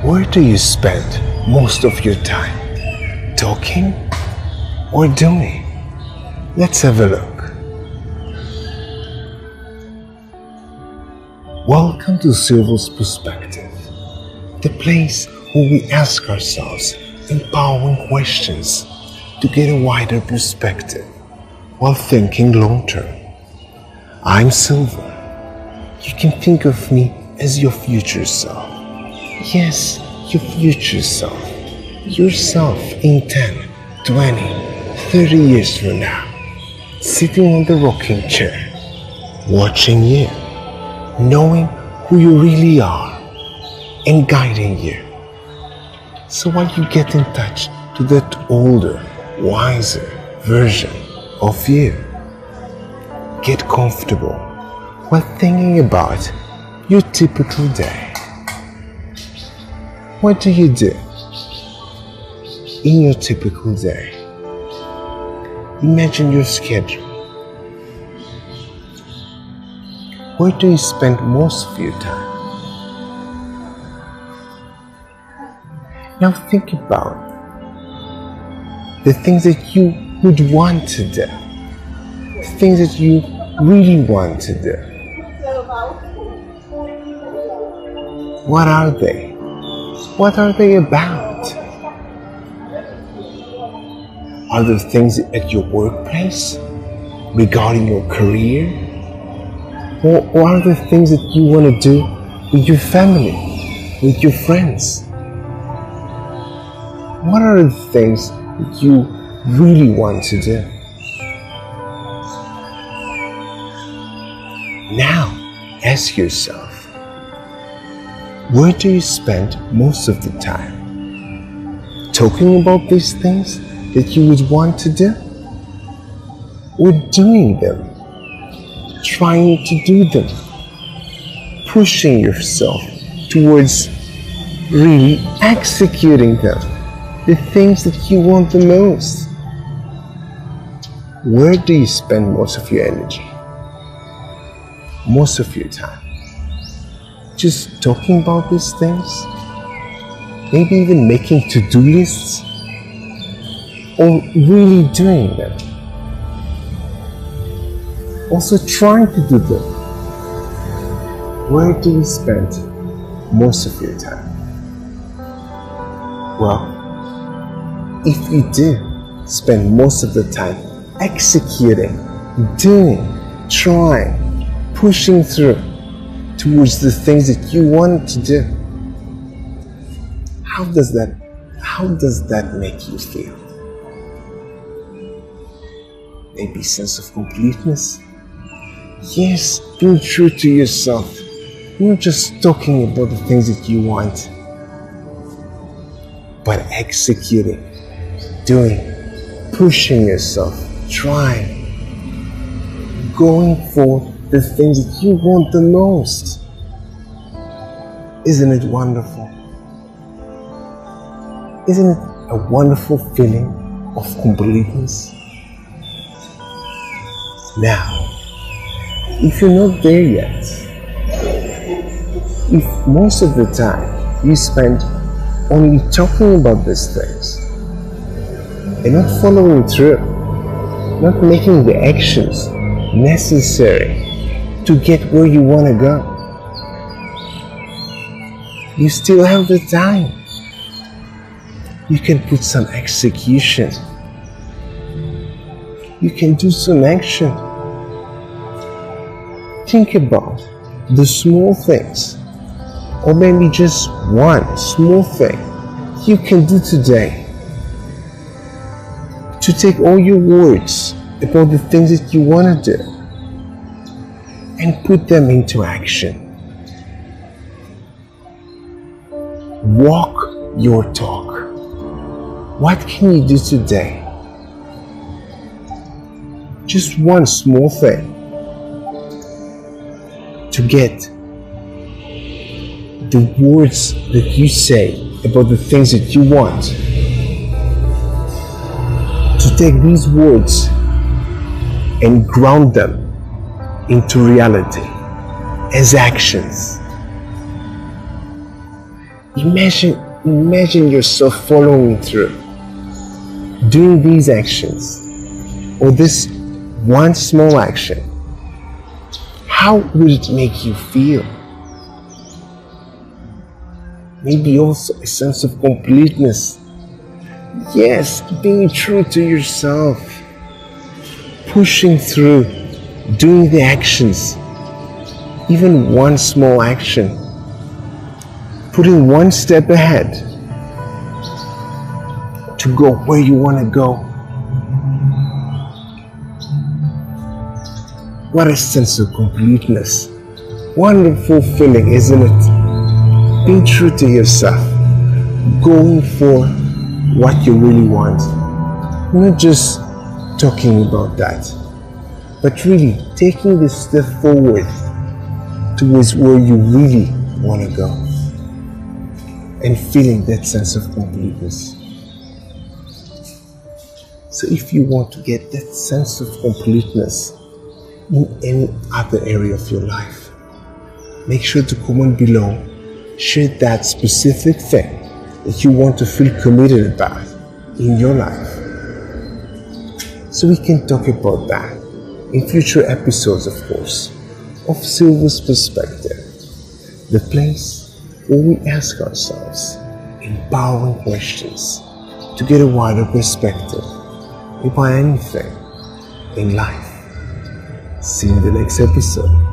Where do you spend most of your time? Talking or doing? Let's have a look. Welcome to Silver's Perspective, the place where we ask ourselves empowering questions to get a wider perspective while thinking long term. I'm Silver. You can think of me as your future self. Yes, your future self. Yourself in 10, 20, 30 years from now, sitting on the rocking chair, watching you, knowing who you really are, and guiding you. So while you get in touch to that older, wiser version of you, get comfortable while thinking about your typical day. What do you do in your typical day? Imagine your schedule. Where do you spend most of your time? Now think about the things that you would want to do, the things that you really want to do. What are they? What are they about? Are there things at your workplace regarding your career? Or are there things that you want to do with your family, with your friends? What are the things that you really want to do? Now, ask yourself, where do you spend most of the time? Talking about these things that you would want to do? Or doing them? Trying to do them? Pushing yourself towards really executing them? The things that you want the most? Where do you spend most of your energy? Most of your time? Just talking about these things? Maybe even making to-do lists? Or really doing them? Also trying to do them? Where do you spend most of your time? Well, if you do spend most of the time executing, doing, trying, pushing through towards the things that you want to do, how does that make you feel? Maybe sense of completeness? Yes, being true to yourself, not just talking about the things that you want, but executing, doing, pushing yourself, trying, going for the things that you want the most. Isn't it wonderful? Isn't it a wonderful feeling of completeness? Now, if you're not there yet, if most of the time you spend only talking about these things and not following through, not making the actions necessary to get where you want to go, you still have the time. You can put some execution. You can do some action. Think about the small things, or maybe just one small thing you can do today to take all your words about the things that you want to do and put them into action. Walk your talk. What can you do today? Just one small thing to get the words that you say about the things that you want, to take these words and ground them into reality as actions. Imagine yourself following through, doing these actions, or this one small action. How would it make you feel? Maybe also a sense of completeness. Yes, being true to yourself, pushing through, doing the actions, even one small action, putting one step ahead to go where you want to go. What a sense of completeness. Wonderful feeling, isn't it? Being true to yourself, going for what you really want. Not just talking about that, but really taking the step forward towards where you really want to go and feeling that sense of completeness. So if you want to get that sense of completeness in any other area of your life, make sure to comment below, share that specific thing that you want to feel committed about in your life, so we can talk about that in future episodes, of course, of Silver's Perspective, the place where we ask ourselves empowering questions to get a wider perspective about anything in life. See you in the next episode.